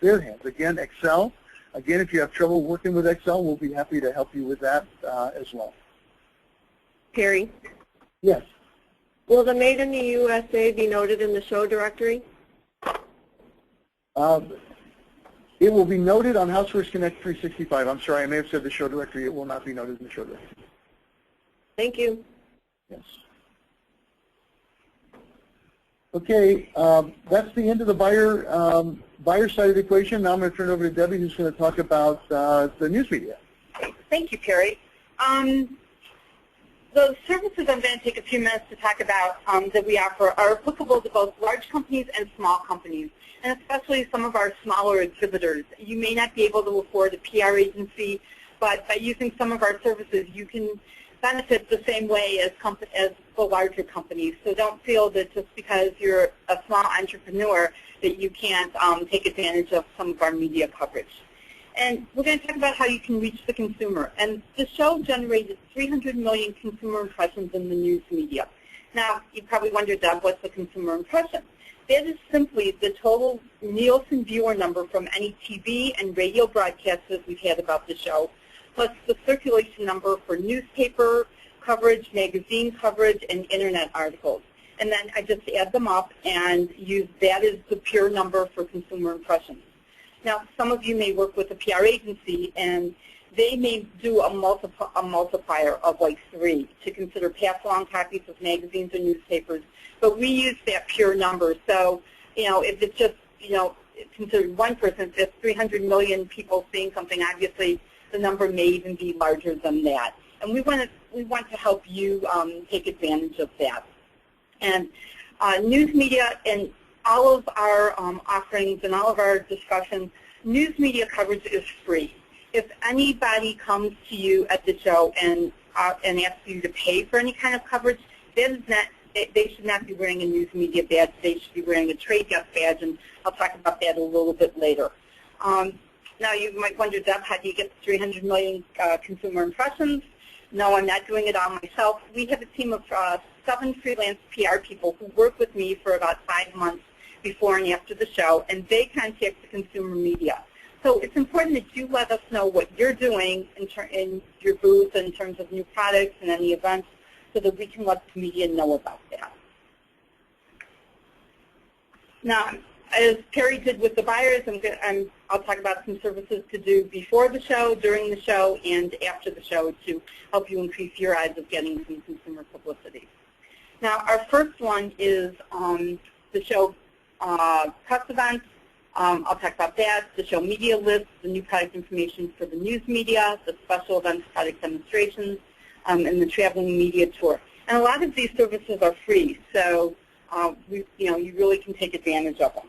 their hands. Again, Excel. Again, if you have trouble working with Excel, we'll be happy to help you with that as well. Perry? Yes. Will the Made in the USA be noted in the show directory? It will be noted on Housewares Connect 365. I'm sorry, I may have said the show directory. It will not be noted in the show directory. Thank you. Yes. Okay, that's the end of the buyer side of the equation. Now I'm going to turn it over to Debbie, who's going to talk about the news media. Thank you, Perry. The services I'm going to take a few minutes to talk about that we offer are applicable to both large companies and small companies, and especially some of our smaller exhibitors. You may not be able to afford a PR agency, but by using some of our services, you can benefit the same way as the larger companies. So don't feel that just because you're a small entrepreneur that you can't take advantage of some of our media coverage. And we're going to talk about how you can reach the consumer. And the show generated 300 million consumer impressions in the news media. Now, you probably wonder, Deb, what's the consumer impression? That is simply the total Nielsen viewer number from any TV and radio broadcasts that we've had about the show, plus the circulation number for newspaper coverage, magazine coverage, and internet articles. And then I just add them up and use that as the pure number for consumer impressions. Now, some of you may work with a PR agency, and they may do a multiplier of like 3 to consider pass-along copies of magazines or newspapers. But we use that pure number. So, if it's just, considered one person, if there's 300 million people seeing something, obviously the number may even be larger than that. And we want to help you take advantage of that. And news media and all of our offerings and all of our discussions, news media coverage is free. If anybody comes to you at the show and asks you to pay for any kind of coverage, they should not be wearing a news media badge. They should be wearing a trade guest badge, and I'll talk about that a little bit later. Now, you might wonder, Deb, how do you get 300 million consumer impressions? No, I'm not doing it all myself. We have a team of 7 freelance PR people who work with me for about 5 months before and after the show, and they contact the consumer media. So it's important that you let us know what you're doing in your booth in terms of new products and any events so that we can let the media know about that. Now, as Perry did with the buyers, I'll talk about some services to do before the show, during the show, and after the show to help you increase your odds of getting some consumer publicity. Now, our first one is the show press events. I'll talk about that, the show media list, the new product information for the news media, the special events product demonstrations, and the traveling media tour. And a lot of these services are free, so you really can take advantage of them.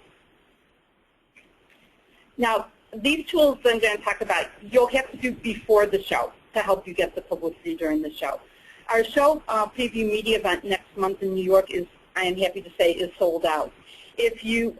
Now, these tools that I'm going to talk about, you'll have to do before the show to help you get the publicity during the show. Our show preview media event next month in New York is, I am happy to say, is sold out. If you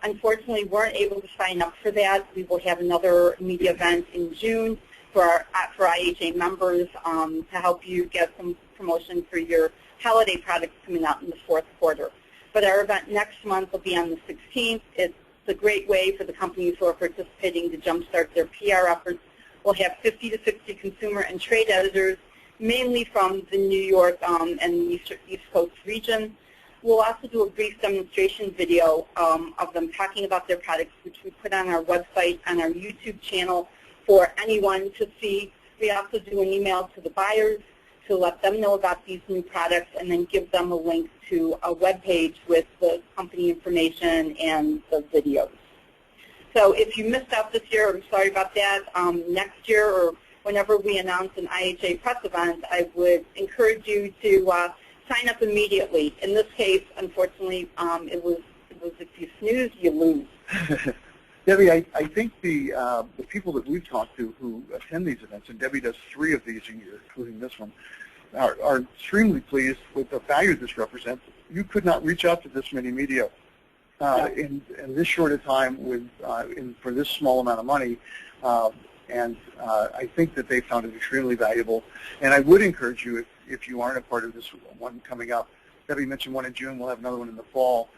unfortunately weren't able to sign up for that, we will have another media event in June for IHA members to help you get some promotion for your holiday products coming out in the fourth quarter. But our event next month will be on the 16th. It's a great way for the companies who are participating to jumpstart their PR efforts. We'll have 50 to 60 consumer and trade editors, mainly from the New York and the East Coast region. We'll also do a brief demonstration video of them talking about their products, which we put on our website and our YouTube channel for anyone to see. We also do an email to the buyers to let them know about these new products and then give them a link to a web page with the company information and the videos. So if you missed out this year, I'm sorry about that, next year or whenever we announce an IHA press event, I would encourage you to sign up immediately. In this case, unfortunately, it was if you snooze, you lose. Debbie, I think the people that we've talked to who attend these events, and Debbie does 3 of these a year, including this one, are extremely pleased with the value this represents. You could not reach out to this many media in this short a time for this small amount of money. And I think that they found it extremely valuable. And I would encourage you, if you aren't a part of this one coming up, Debbie mentioned one in June, we'll have another one in the fall.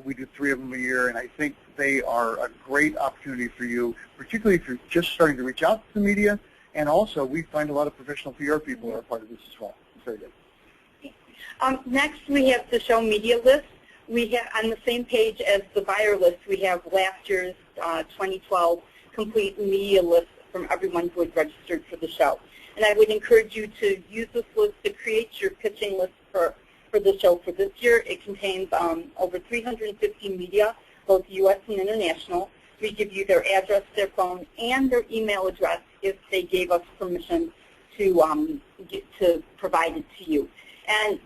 We do 3 of them a year, and I think they are a great opportunity for you, particularly if you're just starting to reach out to the media. And also, we find a lot of professional PR people are a part of this as well. It's very good. Next, we have the show media list. We have, on the same page as the buyer list, we have last year's 2012 complete media list from everyone who had registered for the show. And I would encourage you to use this list to create your pitching list for the show for this year. It contains over 350 media, both U.S. and international. We give you their address, their phone, and their email address if they gave us permission to provide it to you. And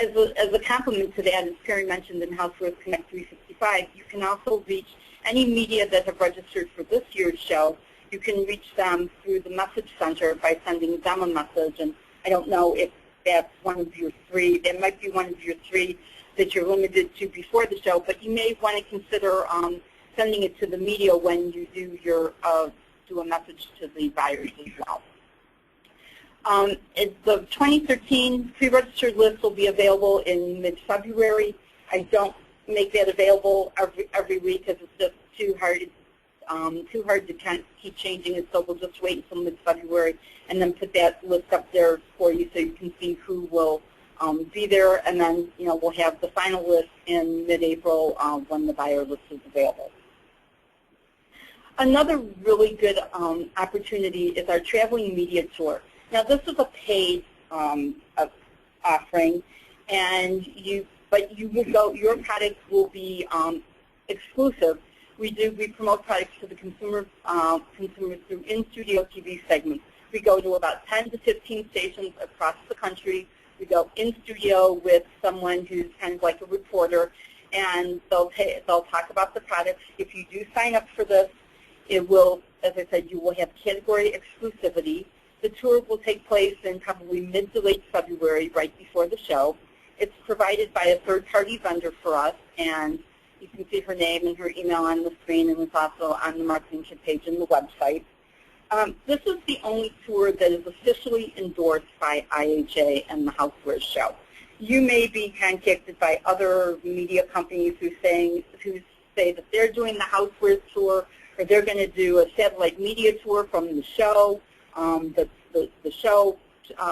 as a complement to that, as Perry mentioned in Housewares Connect 365, you can also reach any media that have registered for this year's show. You can reach them through the message center by sending them a message. And I don't know if that's one of your 3. That might be one of your 3 that you're limited to before the show, but you may want to consider sending it to the media when you do your do a message to the buyers as well. The 2013 pre-registered list will be available in mid-February. I don't make that available every week because it's just too hard to kind of keep changing it, so we'll just wait until mid-February and then put that list up there for you so you can see who will be there, and then we'll have the final list in mid-April when the buyer list is available. Another really good opportunity is our traveling media tour. Now this is a paid offering, and your products will be exclusive. We promote products to the consumers through in-studio TV segments. We go to about 10 to 15 stations across the country. We go in studio with someone who's kind of like a reporter, and they'll talk about the products. If you do sign up for this, it will, as I said, you will have category exclusivity. The tour will take place in probably mid to late February, right before the show. It's provided by a third-party vendor for us, and you can see her name and her email on the screen, and it's also on the marketing kit page in the website. This is the only tour that is officially endorsed by IHA and the Housewares Show. You may be contacted by other media companies who say that they're doing the Housewares tour or they're going to do a satellite media tour from the show, the show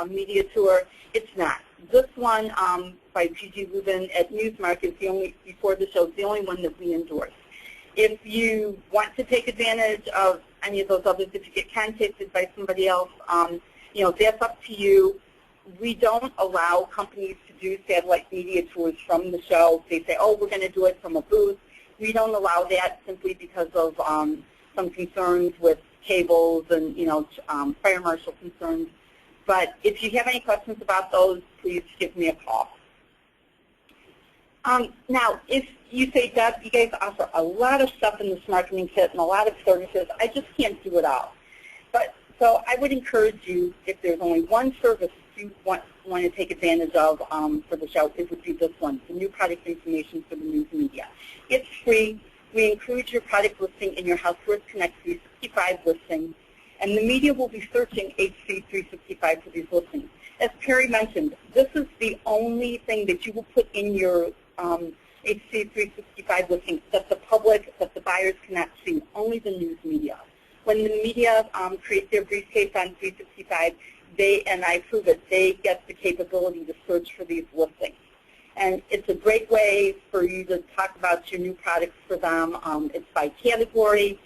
media tour. It's not. This one by P.G. Lubin at Newsmark is the only, before the show, is the only one that we endorse. If you want to take advantage of any of those others, if you get contacted by somebody else, you know, that's up to you. We don't allow companies to do satellite media tours from the show. They say, oh, we're going to do it from a booth. We don't allow that simply because of some concerns with cables and, you know, fire marshal concerns. But if you have any questions about those, please give me a call. Now, if you say, Deb, you guys offer a lot of stuff in this marketing kit and a lot of services, I just can't do it all. But so I would encourage you, if there's only one service you want to take advantage of for the show, it would be this one, the new product information for the news media. It's free. We include your product listing in your Housework Connect 365 listing, and the media will be searching HC 365 for these listings. As Perry mentioned, this is the only thing that you will put in your HC 365 listing that the public, that the buyers cannot see, only the news media. When the media create their briefcase on 365, they, and I prove it, they get the capability to search for these listings. And it's a great way for you to talk about your new products for them. It's by category,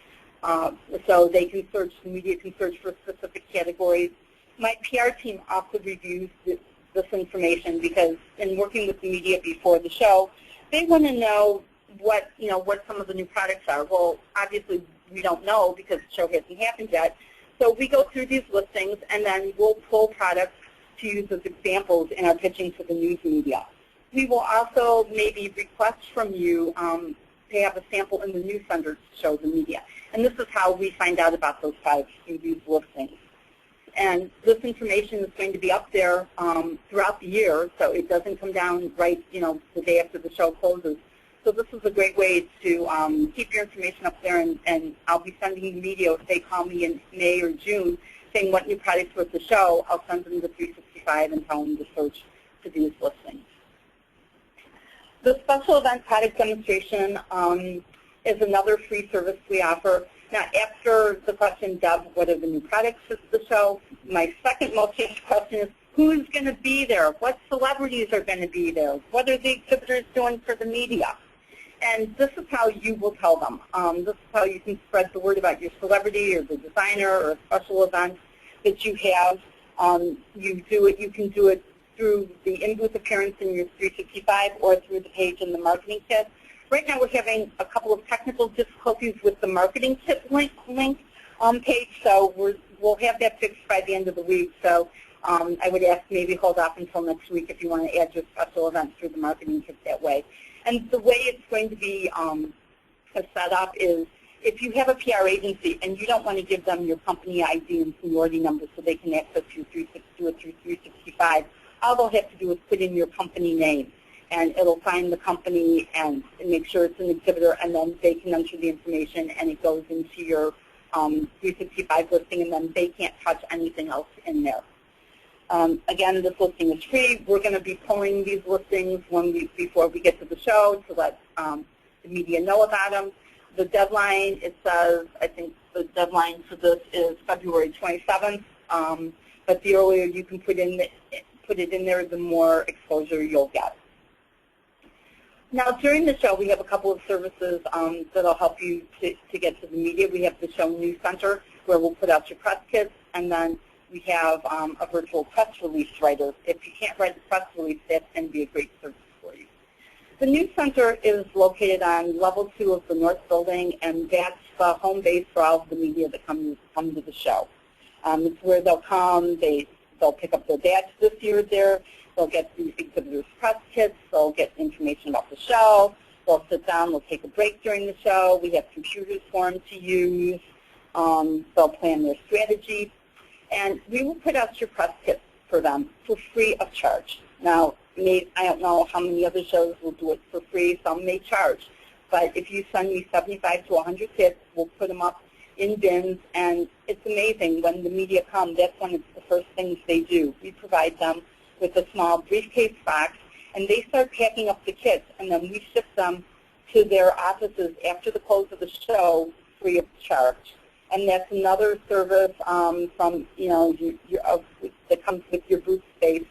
so they can search, the media can search for specific categories. My PR team also reviews this information because in working with the media before the show, they want to know what, you know, what some of the new products are. Well, obviously we don't know because the show hasn't happened yet. So we go through these listings and then we'll pull products to use as examples in our pitching to the news media. We will also maybe request from you to have a sample in the news center to show the media. And this is how we find out about those products, through these listings. And this information is going to be up there throughout the year, so it doesn't come down right, you know, the day after the show closes. So this is a great way to keep your information up there, and I'll be sending the media, if they call me in May or June, saying what new products were at the show, I'll send them to 365 and tell them to search to these listings. The special event product demonstration is another free service we offer. Now, after the question, Deb, what are the new products at the show? My second most asked question is, who's going to be there? What celebrities are going to be there? What are the exhibitors doing for the media? And this is how you will tell them. This is how you can spread the word about your celebrity or the designer or a special event that you have. You can do it through the in-booth appearance in your 365 or through the page in the marketing kit. Right now we're having a couple of technical difficulties with the marketing kit link page, so we'll have that fixed by the end of the week. So I would ask maybe hold off until next week if you want to add your special events through the marketing kit that way. And the way it's going to be set up is if you have a PR agency and you don't want to give them your company ID and seniority number so they can access your 365, all they'll have to do is put in your company name, and it'll find the company and make sure it's an exhibitor, and then they can enter the information and it goes into your 365 listing, and then they can't touch anything else in there. Again, this listing is free. We're going to be pulling these listings 1 week before we get to the show to let the media know about them. The deadline, it says, I think the deadline for this is February 27th, but the earlier you can put it in there, the more exposure you'll get. Now, during the show, we have a couple of services that will help you to get to the media. We have the Show News Center, where we'll put out your press kits, and then we have a virtual press release writer. If you can't write a press release, that's going to be a great service for you. The News Center is located on level 2 of the North Building, and that's the home base for all of the media that come to the show. It's where they'll come. They'll pick up their badge this year there. They'll get the exhibitors' press kits. They'll get information about the show. They'll sit down. They'll take a break during the show. We have computers for them to use. They'll plan their strategy. And we will put out your press kits for them for free of charge. Now, I don't know how many other shows will do it for free. Some may charge. But if you send me 75 to 100 kits, we'll put them up in bins, and it's amazing when the media come, that's one of the first things they do. We provide them with a small briefcase box, and they start packing up the kits, and then we ship them to their offices after the close of the show free of charge. And that's another service from, that comes with your booth space.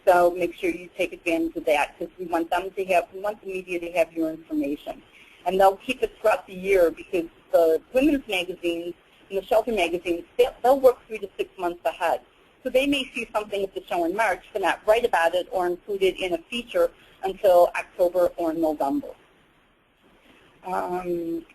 So make sure you take advantage of that, because we want the media to have your information. And they'll keep it throughout the year, because the women's magazines and the shelter magazines, they'll work 3 to 6 months ahead. So they may see something at the show in March, but not write about it or include it in a feature until October or November.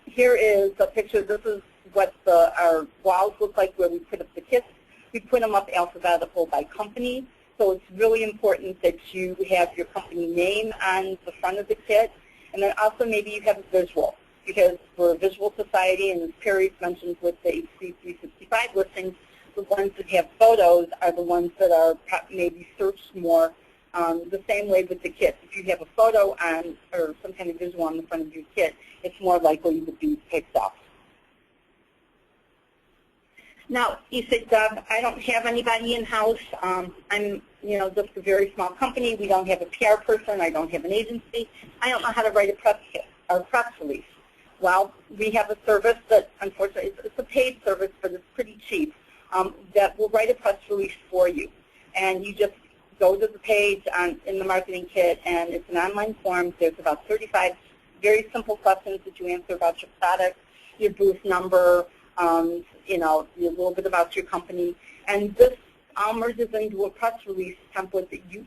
Here is a picture. This is what our walls look like where we put up the kits. We put them up alphabetical by company. So it's really important that you have your company name on the front of the kit. And then also maybe you have a visual, because we're a visual society, and as Perry's mentioned with the HC 365 listings, the ones that have photos are the ones that are maybe searched more. The same way with the kit. If you have a photo on or some kind of visual on the front of your kit, it's more likely to be picked up. Now, you said, Doug, I don't have anybody in-house. I'm, just a very small company. We don't have a PR person. I don't have an agency. I don't know how to write a press kit or a press release. Well, we have a service that, unfortunately, it's a paid service, but it's pretty cheap, that will write a press release for you. And you just go to the page in the marketing kit, and it's an online form. There's about 35 very simple questions that you answer about your product, your booth number, a little bit about your company. And this all merges into a press release template that you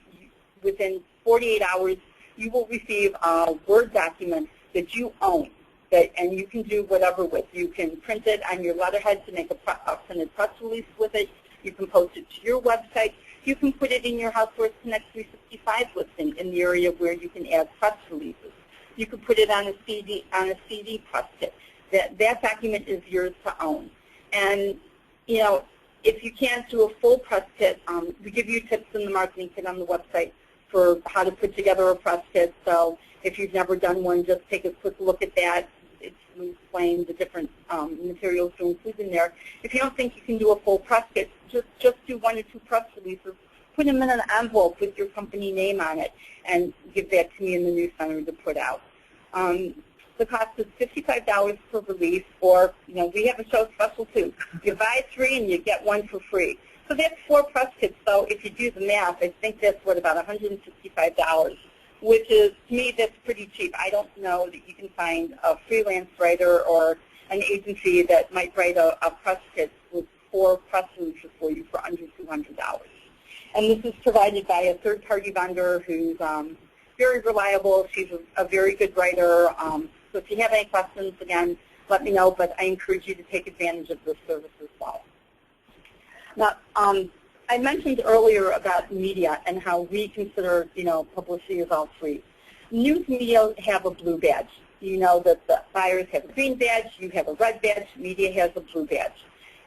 within 48 hours, you will receive a Word document that you own. And you can do whatever with. You can print it on your letterhead to make a printed press release with it. You can post it to your website. You can put it in your Housewares Connect 365 listing in the area where you can add press releases. You can put it on a CD press kit. That document is yours to own. And if you can't do a full press kit, we give you tips in the marketing kit on the website for how to put together a press kit. So if you've never done one, just take a quick look at that. We explain the different materials to include in there. If you don't think you can do a full press kit, just do 1 or 2 press releases. Put them in an envelope with your company name on it, and give that to me in the news center to put out. The cost is $55 per release, or we have a show special too. You buy 3 and you get 1 for free. So that's 4 press kits. So if you do the math, I think that's about $165. Which is, to me, that's pretty cheap. I don't know that you can find a freelance writer or an agency that might write a press kit with 4 press releases for you for under $200. And this is provided by a third-party vendor who's very reliable. She's a very good writer. So if you have any questions, again, let me know. But I encourage you to take advantage of this service as well. Now, I mentioned earlier about media and how we consider, publicity is all free. News media have a blue badge. You know that the buyers have a green badge, you have a red badge, media has a blue badge.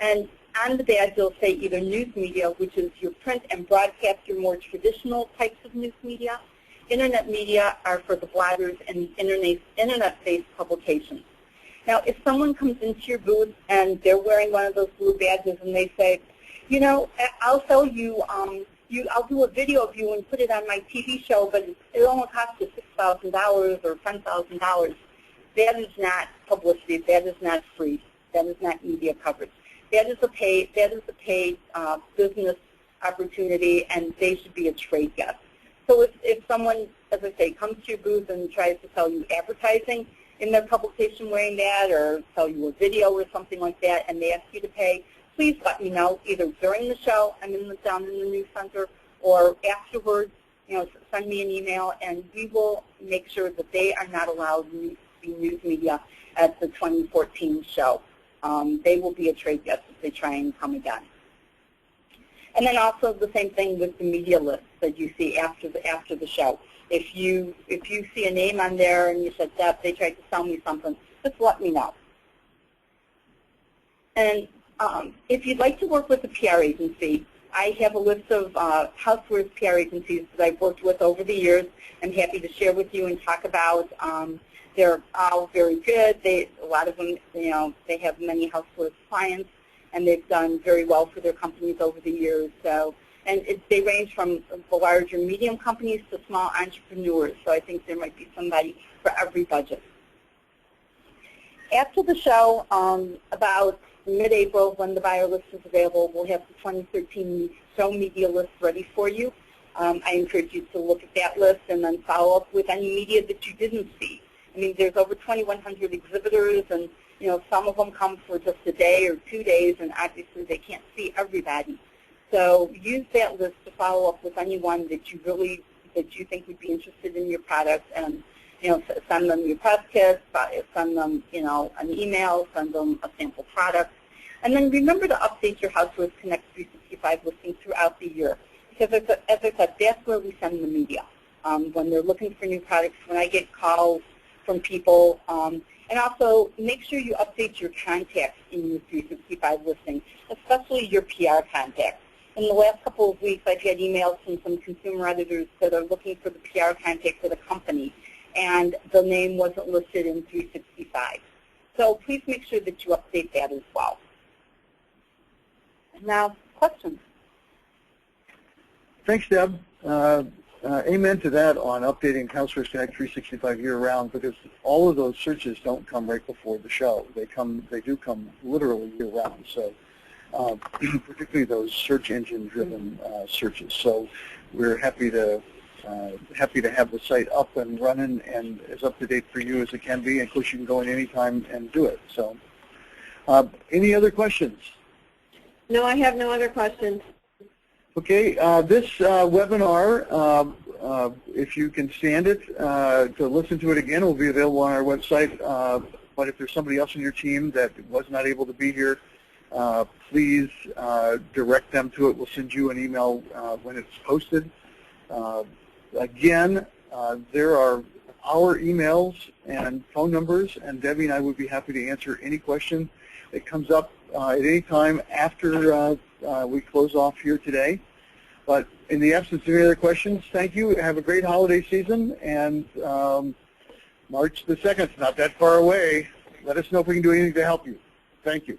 And on the badge, you'll say either news media, which is your print and broadcast, your more traditional types of news media. Internet media are for the bloggers and internet-based publications. Now, if someone comes into your booth and they're wearing one of those blue badges and they say, I'll sell you, I'll do a video of you and put it on my TV show, but it only costs you $6,000 or $10,000. That is not publicity. That is not free. That is not media coverage. That is a paid business opportunity, and they should be a trade guest. So if someone, as I say, comes to your booth and tries to sell you advertising in their publication wearing that, or sell you a video or something like that, and they ask you to pay, please let me know either during the show, down in the news center, or afterwards. Send me an email, and we will make sure that they are not allowed to be news media at the 2014 show. They will be a trade guest if they try and come again. And then also the same thing with the media list that you see after the show. If you see a name on there and you said that they tried to sell me something, just let me know. And if you'd like to work with a PR agency, I have a list of Housewares PR agencies that I've worked with over the years. I'm happy to share with you and talk about. They're all very good. A lot of them, they have many Housewares clients, and they've done very well for their companies over the years. So, and they range from the larger medium companies to small entrepreneurs. So I think there might be somebody for every budget. After the show, about mid-April, when the buyer list is available, we'll have the 2013 show media list ready for you. I encourage you to look at that list and then follow up with any media that you didn't see. I mean, there's over 2,100 exhibitors, and some of them come for just a day or 2 days, and obviously they can't see everybody. So use that list to follow up with anyone that you think would be interested in your product, and send them your press kits, send them an email, send them a sample product, and then remember to update your Housewares Connect 365 listing throughout the year. Because as I said, that's where we send the media. When they're looking for new products, when I get calls from people, and also make sure you update your contacts in your 365 listing, especially your PR contacts. In the last couple of weeks, I've had emails from some consumer editors that are looking for the PR contact for the company, and the name wasn't listed in 365. So please make sure that you update that as well. Now, questions? Thanks, Deb. Amen to that on updating Housewares Connect 365 year-round, because all of those searches don't come right before the show. They do come literally year-round. So particularly those search engine-driven searches. So we're happy to have the site up and running and as up to date for you as it can be. Of course, you can go in anytime and do it. So, any other questions? No, I have no other questions. Okay, this webinar, if you can stand it, to listen to it again, will be available on our website. But if there's somebody else on your team that was not able to be here, please direct them to it. We'll send you an email when it's posted. Again, there are our emails and phone numbers, and Debbie and I would be happy to answer any question that comes up at any time after we close off here today. But in the absence of any other questions, thank you. Have a great holiday season, and March the 2nd is not that far away. Let us know if we can do anything to help you. Thank you.